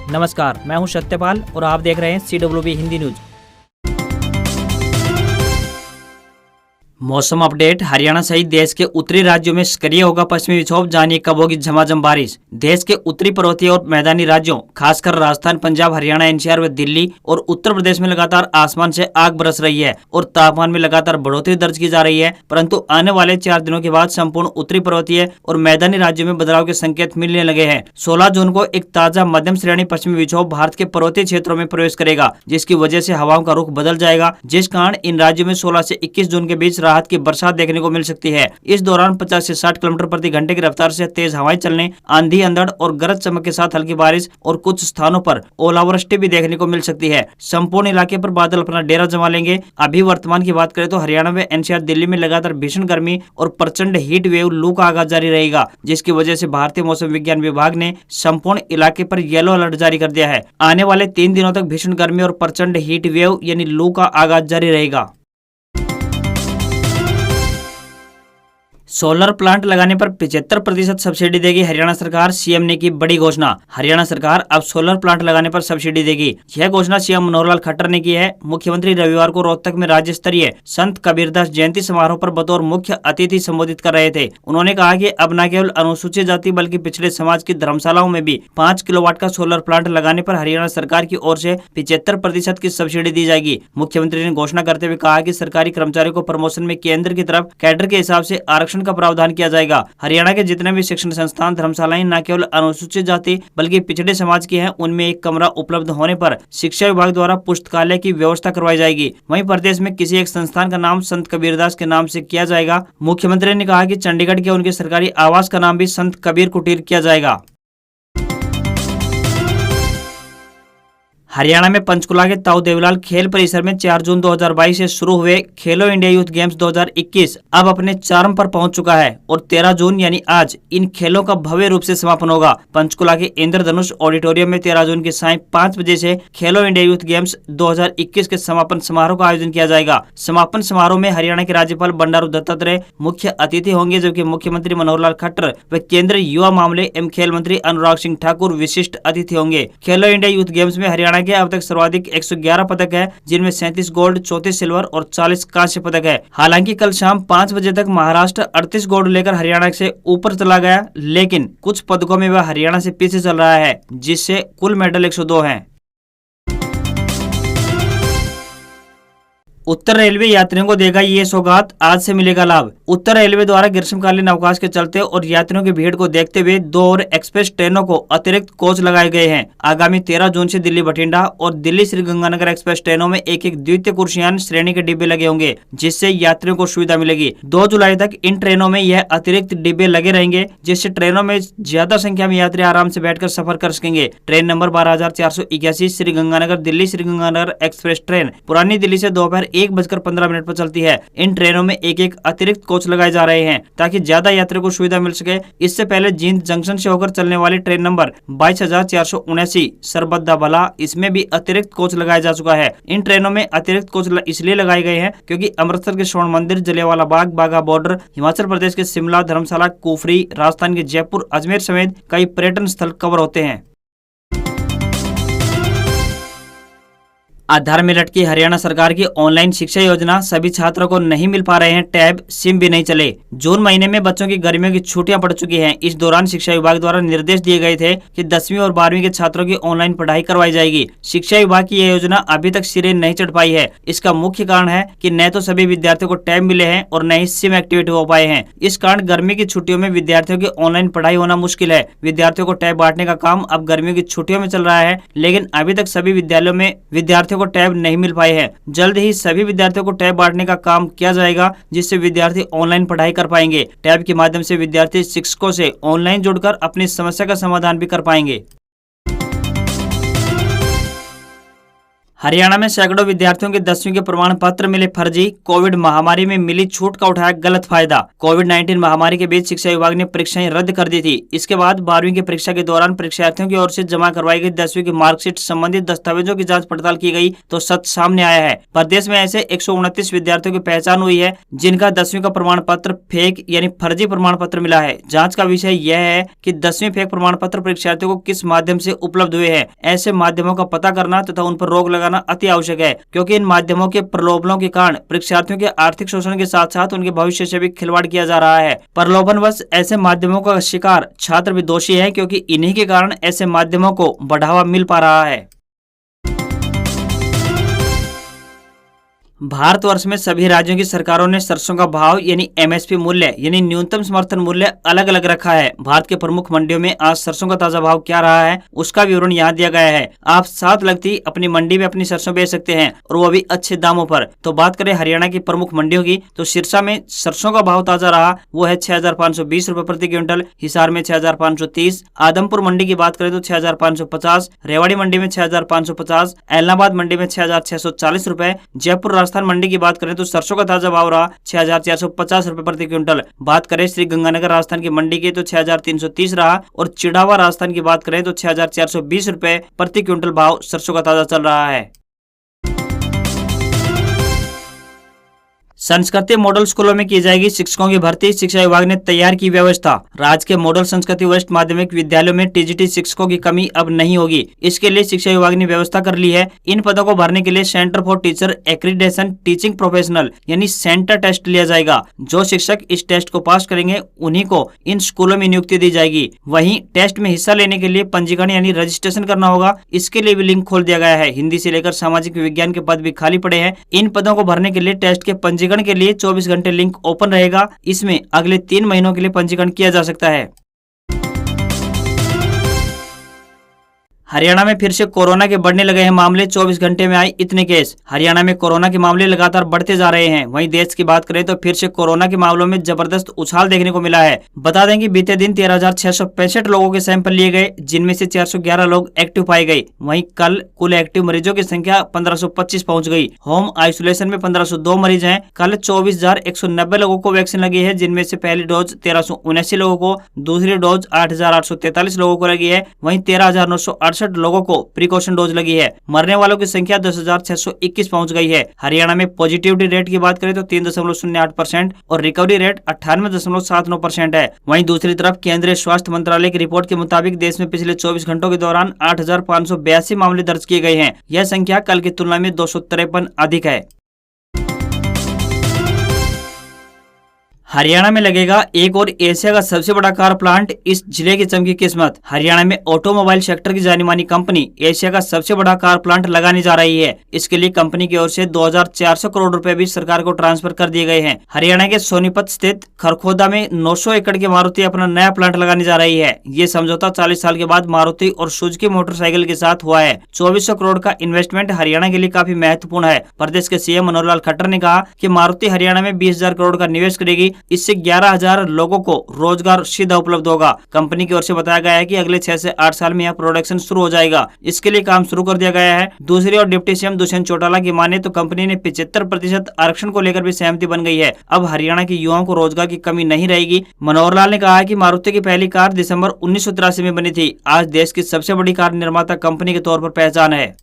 नमस्कार, मैं हूं सत्यपाल और आप देख रहे हैं CWB हिंदी न्यूज। मौसम अपडेट। हरियाणा सहित देश के उत्तरी राज्यों में सक्रिय होगा पश्चिमी विक्षोभ, जानिए कब होगी झमाझम बारिश। देश के उत्तरी पर्वतीय और मैदानी राज्यों खासकर राजस्थान, पंजाब, हरियाणा, NCR व दिल्ली और उत्तर प्रदेश में लगातार आसमान से आग बरस रही है और तापमान में लगातार बढ़ोतरी दर्ज की जा रही है। परंतु आने वाले 4 दिनों के बाद संपूर्ण उत्तरी पर्वतीय और मैदानी राज्यों में बदलाव के संकेत मिलने लगे हैं। 16 जून को एक ताजा मध्यम श्रेणी पश्चिमी विक्षोभ भारत के पर्वतीय क्षेत्रों में प्रवेश करेगा, जिसकी वजह से हवाओं का रुख बदल जाएगा, जिस कारण इन राज्यों में 16 से 21 जून के बीच राहत की बरसात देखने को मिल सकती है। इस दौरान 50 से 60 किलोमीटर प्रति घंटे की रफ्तार से तेज हवाएं चलने, आंधी, अंधड़ और गरज चमक के साथ हल्की बारिश और कुछ स्थानों पर ओलावृष्टि भी देखने को मिल सकती है। संपूर्ण इलाके पर बादल अपना डेरा जमा लेंगे। अभी वर्तमान की बात करें तो हरियाणा में NCR, दिल्ली में लगातार भीषण गर्मी और प्रचंड हीट वेव लू का आगाज जारी रहेगा, जिसकी वजह से भारतीय मौसम विज्ञान विभाग ने संपूर्ण इलाके पर येलो अलर्ट जारी कर दिया है। आने वाले 3 दिनों तक भीषण गर्मी और प्रचंड हीट वेव यानी लू का आगाज जारी रहेगा। सोलर प्लांट लगाने पर 75% सब्सिडी देगी हरियाणा सरकार, CM ने की बड़ी घोषणा। हरियाणा सरकार अब सोलर प्लांट लगाने पर सब्सिडी देगी। यह घोषणा CM मनोहर लाल खट्टर ने की है। मुख्यमंत्री रविवार को रोहतक में राज्य स्तरीय संत कबीरदास जयंती समारोह पर बतौर मुख्य अतिथि संबोधित कर रहे थे। उन्होंने कहा कि अब न केवल अनुसूचित जाति बल्कि पिछड़े समाज की धर्मशालाओं में भी 5 किलोवाट का सोलर प्लांट लगाने पर हरियाणा सरकार की ओर से 75% की सब्सिडी दी जाएगी। मुख्यमंत्री ने घोषणा करते हुए कहा कि सरकारी कर्मचारियों को प्रमोशन में केंद्र की तरफ कैडर के हिसाब से आरक्षण का प्रावधान किया जाएगा। हरियाणा के जितने भी शिक्षण संस्थान, धर्मशालाएं न केवल अनुसूचित जाति बल्कि पिछड़े समाज की हैं, उनमें एक कमरा उपलब्ध होने पर शिक्षा विभाग द्वारा पुस्तकालय की व्यवस्था करवाई जाएगी। वहीं प्रदेश में किसी एक संस्थान का नाम संत कबीरदास के नाम से किया जाएगा। मुख्यमंत्री ने कहा कि चंडीगढ़ के उनके सरकारी आवास का नाम भी संत कबीर कुटीर किया जाएगा। हरियाणा में पंचकुला के ताऊ देवीलाल खेल परिसर में 4 जून 2022 से शुरू हुए खेलो इंडिया यूथ गेम्स 2021 अब अपने चरम पर पहुंच चुका है और 13 जून यानी आज इन खेलों का भव्य रूप से समापन होगा। पंचकुला के इंद्रधनुष ऑडिटोरियम में 13 जून की सायं 5 बजे से खेलो इंडिया यूथ गेम्स 2021 के समापन समारोह का आयोजन किया जाएगा। समापन समारोह में हरियाणा के राज्यपाल बंडारू दत्तात्रेय मुख्य अतिथि होंगे, जबकि मुख्यमंत्री मनोहर लाल खट्टर व केंद्रीय युवा मामले एवं खेल मंत्री अनुराग सिंह ठाकुर विशिष्ट अतिथि होंगे। खेलो इंडिया यूथ गेम्स में हरियाणा के अब तक सर्वाधिक 111 पदक है, जिनमें 37 गोल्ड, 34 सिल्वर और 40 कांस्य पदक है। हालांकि कल शाम 5 बजे तक महाराष्ट्र 38 गोल्ड लेकर हरियाणा से ऊपर चला गया, लेकिन कुछ पदकों में वह हरियाणा से पीछे चल रहा है, जिससे कुल मेडल 102 हैं। उत्तर रेलवे यात्रियों को देगा ये सौगात, आज से मिलेगा लाभ। उत्तर रेलवे द्वारा ग्रीष्मकालीन अवकाश के चलते और यात्रियों की भीड़ को देखते हुए 2 और एक्सप्रेस ट्रेनों को अतिरिक्त कोच लगाए गए हैं। आगामी 13 जून से दिल्ली बठिंडा और दिल्ली श्रीगंगानगर एक्सप्रेस ट्रेनों में एक द्वितीय कुर्सियान श्रेणी के डिब्बे लगे होंगे, जिससे यात्रियों को सुविधा मिलेगी। 2 जुलाई तक इन ट्रेनों में यह अतिरिक्त डिब्बे लगे रहेंगे, जिससे ट्रेनों में ज्यादा संख्या में यात्री आराम से बैठकर सफर कर सकेंगे। Train number 12,481 Sriganganagar Delhi Sriganganagar express train पुरानी दिल्ली से दोपहर 1:15 पर चलती है। इन ट्रेनों में एक अतिरिक्त कोच लगाए जा रहे हैं ताकि ज्यादा यात्रियों को सुविधा मिल सके। इससे पहले जींद जंक्शन से होकर चलने वाली ट्रेन नंबर 22,479 सरबद्दा भला, इसमें भी अतिरिक्त कोच लगाया जा चुका है। इन ट्रेनों में अतिरिक्त कोच इसलिए लगाए गए हैं क्योंकि अमृतसर के स्वर्ण मंदिर, जलियांवाला बाग, बाघा बॉर्डर, हिमाचल प्रदेश के शिमला, धर्मशाला, कुफरी, राजस्थान के जयपुर, अजमेर समेत कई पर्यटन स्थल कवर होते हैं। आधार में लटकी हरियाणा सरकार की ऑनलाइन शिक्षा योजना, सभी छात्रों को नहीं मिल पा रहे हैं टैब, सिम भी नहीं चले। जून महीने में बच्चों की गर्मियों की छुट्टियां पड़ चुकी हैं। इस दौरान शिक्षा विभाग द्वारा निर्देश दिए गए थे कि 10वीं और 12वीं के छात्रों की ऑनलाइन पढ़ाई करवाई जाएगी। शिक्षा विभाग की यह योजना अभी तक सिरे नहीं चढ़ पाई है। इसका मुख्य कारण है कि न तो सभी विद्यार्थियों को टैब मिले हैं और न ही सिम एक्टिवेट हो पाए हैं। इस कारण गर्मी की छुट्टियों में विद्यार्थियों की ऑनलाइन पढ़ाई होना मुश्किल है। विद्यार्थियों को टैब बांटने का काम अब गर्मियों की छुट्टियों में चल रहा है, लेकिन अभी तक सभी विद्यालयों में विद्यार्थियों को टैब नहीं मिल पाए हैं। जल्द ही सभी विद्यार्थियों को टैब बांटने का काम किया जाएगा, जिससे विद्यार्थी ऑनलाइन पढ़ाई कर पाएंगे। टैब के माध्यम से विद्यार्थी शिक्षकों से ऑनलाइन जुड़कर अपनी समस्या का समाधान भी कर पाएंगे। हरियाणा में सैकड़ों विद्यार्थियों के 10वीं के प्रमाण पत्र मिले फर्जी। कोविड महामारी में मिली छूट का उठाया गलत फायदा। कोविड-19 महामारी के बीच शिक्षा विभाग ने परीक्षाएं रद्द कर दी थी। इसके बाद 12वीं की परीक्षा के दौरान परीक्षार्थियों की ओर से जमा करवाई गई 10वीं की मार्कशीट संबंधित दस्तावेजों की जांच पड़ताल की गई तो सच सामने आया है। प्रदेश में ऐसे 129 विद्यार्थियों की पहचान हुई है जिनका 10वीं का प्रमाण पत्र फेक यानी फर्जी प्रमाण पत्र मिला है। जाँच का विषय यह है कि 10वीं फेक प्रमाण पत्र परीक्षार्थियों को किस माध्यम से उपलब्ध हुए हैं। ऐसे माध्यमों का पता करना तथा उन पर रोक लगाना अति आवश्यक है, क्योंकि इन माध्यमों के प्रलोभनों के कारण परीक्षार्थियों के आर्थिक शोषण के साथ साथ उनके भविष्य से भी खिलवाड़ किया जा रहा है। प्रलोभनवश ऐसे माध्यमों का शिकार छात्र भी दोषी है, क्योंकि इन्हीं के कारण ऐसे माध्यमों को बढ़ावा मिल पा रहा है। भारतवर्ष में सभी राज्यों की सरकारों ने सरसों का भाव यानी एमएसपी मूल्य यानी न्यूनतम समर्थन मूल्य अलग अलग रखा है। भारत के प्रमुख मंडियों में आज सरसों का ताजा भाव क्या रहा है उसका विवरण यहाँ दिया गया है। आप साथ लगती अपनी मंडी में अपनी सरसों बेच सकते हैं और वो भी अच्छे दामों पर। तो बात करें हरियाणा की प्रमुख मंडियों की, तो सिरसा में सरसों का भाव ताजा रहा, वो है 6,520 रुपए प्रति क्विंटल। हिसार में 6,530। आदमपुर मंडी की बात करें तो 6,550। रेवाड़ी मंडी में 6,550। एलनाबाद मंडी में 6,640 रुपए। जयपुर राजस्थान मंडी की बात करें तो सरसों का ताजा भाव रहा 6,450 रुपए प्रति क्विंटल। बात करें श्री गंगानगर राजस्थान की मंडी की तो 6,330 रहा और चिड़ावा राजस्थान की बात करें तो 6,420 रुपए प्रति क्विंटल भाव सरसों का ताजा चल रहा है। संस्कृति मॉडल स्कूलों में की जाएगी शिक्षकों की भर्ती। शिक्षा विभाग ने तैयार की व्यवस्था। राज्य के मॉडल संस्कृति वरिष्ठ माध्यमिक विद्यालयों में टीजीटी शिक्षकों की कमी अब नहीं होगी। इसके लिए शिक्षा विभाग ने व्यवस्था कर ली है। इन पदों को भरने के लिए centre for teacher accreditation teaching professional यानी सेंटर टेस्ट लिया जाएगा। जो शिक्षक इस टेस्ट को पास करेंगे उन्हीं को इन स्कूलों में नियुक्ति दी जाएगी। वहीं टेस्ट में हिस्सा लेने के लिए पंजीकरण यानी रजिस्ट्रेशन करना होगा। इसके लिए भी लिंक खोल दिया गया है। हिंदी से लेकर सामाजिक विज्ञान के पद भी खाली पड़े हैं। इन पदों को भरने के लिए टेस्ट के पंजीकरण के लिए 24 घंटे लिंक ओपन रहेगा। इसमें अगले 3 महीनों के लिए पंजीकरण किया जा सकता है। हरियाणा में फिर से कोरोना के बढ़ने लगे हैं मामले। 24 घंटे में आए इतने केस। हरियाणा में कोरोना के मामले लगातार बढ़ते जा रहे हैं। वहीं देश की बात करें तो फिर से कोरोना के मामलों में जबरदस्त उछाल देखने को मिला है। बता दें कि बीते दिन 13,665 लोगों के सैंपल लिए गए, जिनमें से 411 लोग एक्टिव पाए गए। वहीं कल कुल एक्टिव मरीजों की संख्या 1525 पहुंच गई। होम आइसोलेशन में 1502 मरीज हैं। कल 24,190 लोगों को वैक्सीन लगी है, जिनमें से पहली डोज 1379 लोगों को, दूसरी डोज 8,843 लोगों को लगी है। वहीं 13,968 लोगों को प्रिकॉशन डोज लगी है। मरने वालों की संख्या 10,621 पहुंच गई है। हरियाणा में पॉजिटिविटी रेट की बात करें तो 3.08% और रिकवरी रेट 98.79% है। वहीं दूसरी तरफ केंद्रीय स्वास्थ्य मंत्रालय की रिपोर्ट के मुताबिक देश में पिछले 24 घंटों के दौरान 8,582 मामले दर्ज किए गए हैं। यह संख्या कल की तुलना में 253 अधिक है। हरियाणा में लगेगा एक और एशिया का सबसे बड़ा कार प्लांट, इस जिले की चमकी किस्मत। हरियाणा में ऑटोमोबाइल सेक्टर की जानी मानी कंपनी एशिया का सबसे बड़ा कार प्लांट लगाने जा रही है। इसके लिए कंपनी की ओर से 2,400 करोड़ रुपए भी सरकार को ट्रांसफर कर दिए गए हैं। हरियाणा के सोनीपत स्थित खरखोदा में 900 एकड़ की मारुति अपना नया प्लांट लगाने जा रही है। ये समझौता 40 साल के बाद मारुति और सुजुकी मोटरसाइकिल के साथ हुआ है। 2400 करोड़ का इन्वेस्टमेंट हरियाणा के लिए काफी महत्वपूर्ण है। प्रदेश के सीएम मनोहर लाल खट्टर ने कहा कि मारुति हरियाणा में 20,000 करोड़ का निवेश करेगी। इससे 11,000 लोगों को रोजगार सीधा उपलब्ध होगा। कंपनी की ओर से बताया गया है कि अगले 6 से 8 साल में यह प्रोडक्शन शुरू हो जाएगा। इसके लिए काम शुरू कर दिया गया है। दूसरी ओर डिप्टी सीएम दुष्यंत चौटाला की माने तो कंपनी ने 75% आरक्षण को लेकर भी सहमति बन गई है। अब हरियाणा के युवाओं को रोजगार की कमी नहीं रहेगी। मनोहर लाल ने कहा है कि मारुति की पहली कार दिसंबर 1983 में बनी थी। आज देश की सबसे बड़ी कार निर्माता कंपनी के तौर पर पहचान है।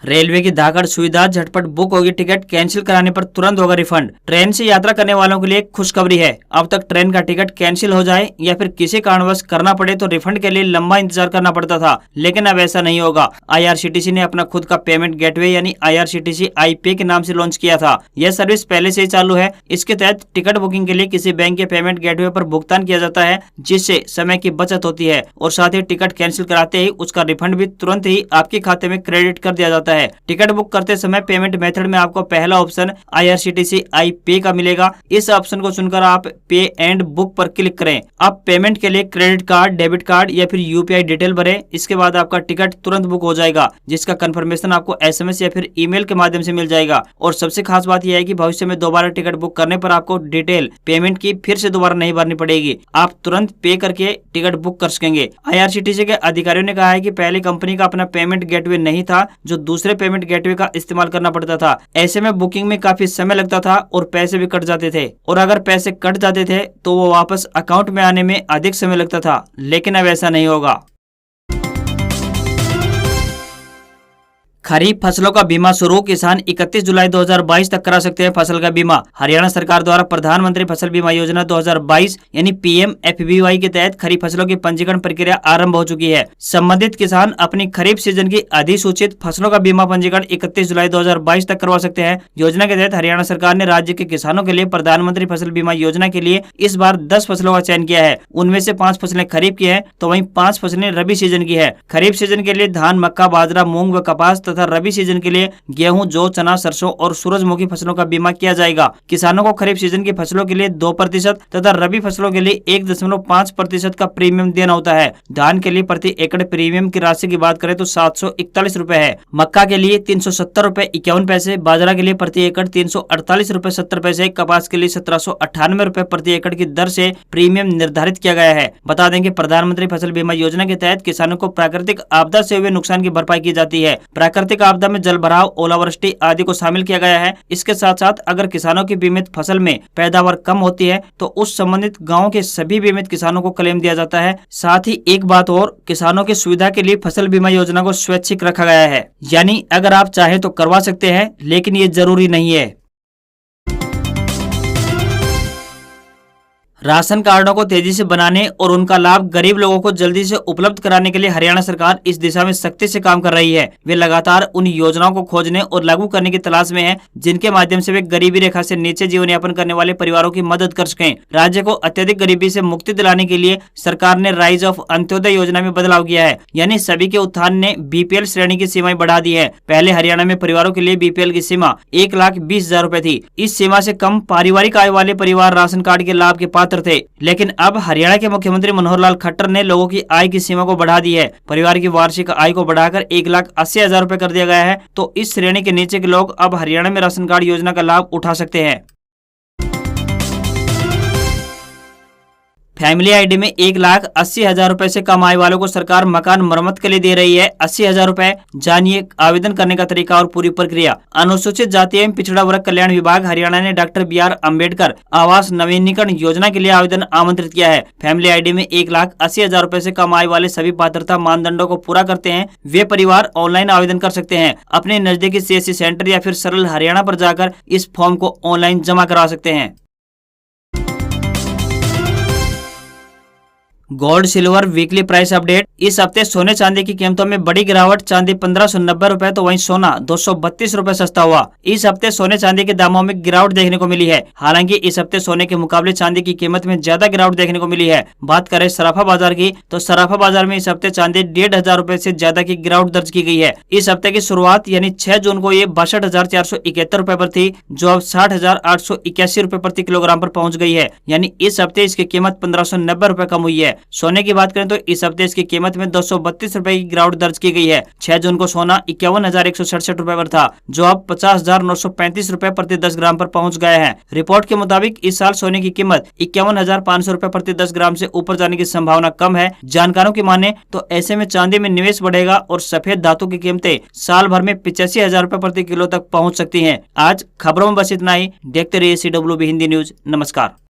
रेलवे की धाकड़ सुविधा, झटपट बुक होगी टिकट, कैंसिल कराने पर तुरंत होगा रिफंड। ट्रेन से यात्रा करने वालों के लिए खुशखबरी है। अब तक ट्रेन का टिकट कैंसिल हो जाए या फिर किसी कारणवश करना पड़े तो रिफंड के लिए लंबा इंतजार करना पड़ता था, लेकिन अब ऐसा नहीं होगा। IRCTC ने अपना खुद का पेमेंट गेटवे यानी IRCTC iPay के नाम से लॉन्च किया था। यह सर्विस पहले से ही चालू है। इसके तहत टिकट बुकिंग के लिए किसी बैंक के पेमेंट गेटवे पर भुगतान किया जाता है, जिससे समय की बचत होती है और साथ ही टिकट कैंसिल कराते ही उसका रिफंड भी तुरंत ही आपके खाते में क्रेडिट कर दिया जाता है। जाता है। टिकट बुक करते समय पेमेंट मेथड में आपको पहला ऑप्शन IRCTC आई पे का मिलेगा। इस ऑप्शन को चुनकर आप पे एंड बुक पर क्लिक करें। आप पेमेंट के लिए क्रेडिट कार्ड, डेबिट कार्ड या फिर UPI डिटेल भरें। इसके बाद आपका टिकट तुरंत बुक हो जाएगा, जिसका कंफर्मेशन आपको SMS या फिर ईमेल के माध्यम से मिल जाएगा। और सबसे खास बात यह है कि भविष्य में दोबारा टिकट बुक करने पर आपको डिटेल पेमेंट की फिर से दोबारा नहीं भरनी पड़ेगी। आप तुरंत पे करके टिकट बुक कर सकेंगे। IRCTC के अधिकारियों ने कहा है कि पहले कंपनी का अपना पेमेंट गेटवे नहीं था, जो दूसरे पेमेंट गेटवे का इस्तेमाल करना पड़ता था। ऐसे में बुकिंग में काफी समय लगता था और पैसे भी कट जाते थे, और अगर पैसे कट जाते थे तो वो वापस अकाउंट में आने में अधिक समय लगता था। लेकिन अब ऐसा नहीं होगा। खरीफ फसलों का बीमा शुरू। किसान 31 जुलाई 2022 तक करा सकते हैं फसल का बीमा। हरियाणा सरकार द्वारा प्रधानमंत्री फसल बीमा योजना 2022 यानी PMFBY के तहत खरीफ फसलों की पंजीकरण प्रक्रिया आरंभ हो चुकी है। संबंधित किसान अपनी खरीफ सीजन की अधिसूचित फसलों का बीमा पंजीकरण 31 जुलाई 2022 तक करवा सकते हैं। योजना के तहत हरियाणा सरकार ने राज्य के किसानों के लिए प्रधानमंत्री फसल बीमा योजना के लिए इस बार 10 फसलों का चयन किया है। उनमें से 5 फसलें खरीफ की है, तो वहीं 5 फसलें रबी सीजन की है। खरीफ सीजन के लिए धान, मक्का, बाजरा, मूंग व कपास तथा रबी सीजन के लिए गेहूं, जौ, चना, सरसों और सूरजमुखी फसलों का बीमा किया जाएगा। किसानों को खरीफ सीजन की फसलों के लिए 2% तथा रबी फसलों के लिए 1.5% का प्रीमियम देना होता है। धान के लिए प्रति एकड़ प्रीमियम की राशि की बात करें तो 741 रुपए है। मक्का के लिए 370 रुपए 51 पैसे, बाजरा के लिए प्रति एकड़ 348 रुपए 70 पैसे, कपास के लिए 1798 रुपए प्रति एकड़ की दर से प्रीमियम निर्धारित किया गया है। बता दें कि प्रधानमंत्री फसल बीमा योजना के तहत किसानों को प्राकृतिक आपदा से हुए नुकसान की भरपाई की जाती है। प्राकृतिक आपदा में जल भराव, ओलावृष्टि आदि को शामिल किया गया है। इसके साथ साथ अगर किसानों की बीमित फसल में पैदावार कम होती है तो उस संबंधित गांव के सभी बीमित किसानों को क्लेम दिया जाता है। साथ ही एक बात और, किसानों की सुविधा के लिए फसल बीमा योजना को स्वैच्छिक रखा गया है, यानी अगर आप चाहें तो करवा सकते हैं, लेकिन ये जरूरी नहीं है। राशन कार्डों को तेजी से बनाने और उनका लाभ गरीब लोगों को जल्दी से उपलब्ध कराने के लिए हरियाणा सरकार इस दिशा में सख्ती से काम कर रही है। वे लगातार उन योजनाओं को खोजने और लागू करने की तलाश में हैं, जिनके माध्यम से वे गरीबी रेखा से नीचे जीवन यापन करने वाले परिवारों की मदद कर सकें। राज्य को अत्यधिक गरीबी से मुक्ति दिलाने के लिए सरकार ने राइज ऑफ अंत्योदय योजना में बदलाव किया है, यानी सभी के उत्थान ने BPL श्रेणी की सीमाएं बढ़ा दी है। पहले हरियाणा में परिवारों के लिए BPL की सीमा 1,20,000 रुपए थी। इस सीमा से कम पारिवारिक आय वाले परिवार राशन कार्ड के लाभ के पात्र थे। लेकिन अब हरियाणा के मुख्यमंत्री मनोहर लाल खट्टर ने लोगों की आय की सीमा को बढ़ा दी है। परिवार की वार्षिक आय को बढ़ाकर 1,80,000 रुपए कर दिया गया है। तो इस श्रेणी के नीचे के लोग अब हरियाणा में राशन कार्ड योजना का लाभ उठा सकते हैं। फैमिली आईडी में 1,80,000 रुपए से कम आय वालों को सरकार मकान मरम्मत के लिए दे रही है 80,000 रुपए। जानिए आवेदन करने का तरीका और पूरी प्रक्रिया। अनुसूचित जाति एवं पिछड़ा वर्ग कल्याण विभाग हरियाणा ने डॉक्टर BR अम्बेडकर आवास नवीनीकरण योजना के लिए आवेदन आमंत्रित किया है। फैमिली आईडी में 1,80,000 रुपए से कम आय वाले सभी पात्रता मानदंडों को पूरा करते हैं वे परिवार ऑनलाइन आवेदन कर सकते हैं। अपने नजदीकी CSC सेंटर या फिर सरल हरियाणा पर जाकर इस फॉर्म को ऑनलाइन जमा करा सकते हैं। Gold silver weekly price update. इस हफ्ते सोने चांदी की कीमतों में बड़ी गिरावट। चांदी 1,590 रुपए तो वहीं सोना 232 रुपए सस्ता हुआ। इस हफ्ते सोने चांदी के दामों में गिरावट देखने को मिली है। हालांकि इस हफ्ते सोने के मुकाबले चांदी की कीमत में ज्यादा गिरावट देखने को मिली है। बात करें सराफा बाजार की तो सराफा बाजार में इस हफ्ते चांदी 1,500 रुपए से ज्यादा की गिरावट दर्ज की गई है। इस हफ्ते की शुरुआत यानी 6 जून को ये 62,471 रुपए पर थी, जो अब 60,881 रुपए प्रति किलोग्राम पर पहुंच गई है। यानी इस हफ्ते इसकी कीमत 1,590 रुपए कम हुई है। सोने की बात करें तो इस हफ्ते इसकी कीमत में 232 रुपए की गिरावट दर्ज की गई है। 6 जून को सोना 51,167 रुपए पर था, जो अब 50,935 रुपए प्रति 10 ग्राम पर पहुंच गया है। रिपोर्ट के मुताबिक इस साल सोने की कीमत 51,500 रुपए प्रति 10 ग्राम से ऊपर जाने की संभावना कम है। जानकारों की माने तो ऐसे में चांदी में निवेश बढ़ेगा और सफेद धातु की कीमतें साल भर में 85,000 रुपए प्रति किलो तक पहुँच सकती है। आज खबरों में बस इतना ही। देखते रहिए CWB हिंदी न्यूज। नमस्कार।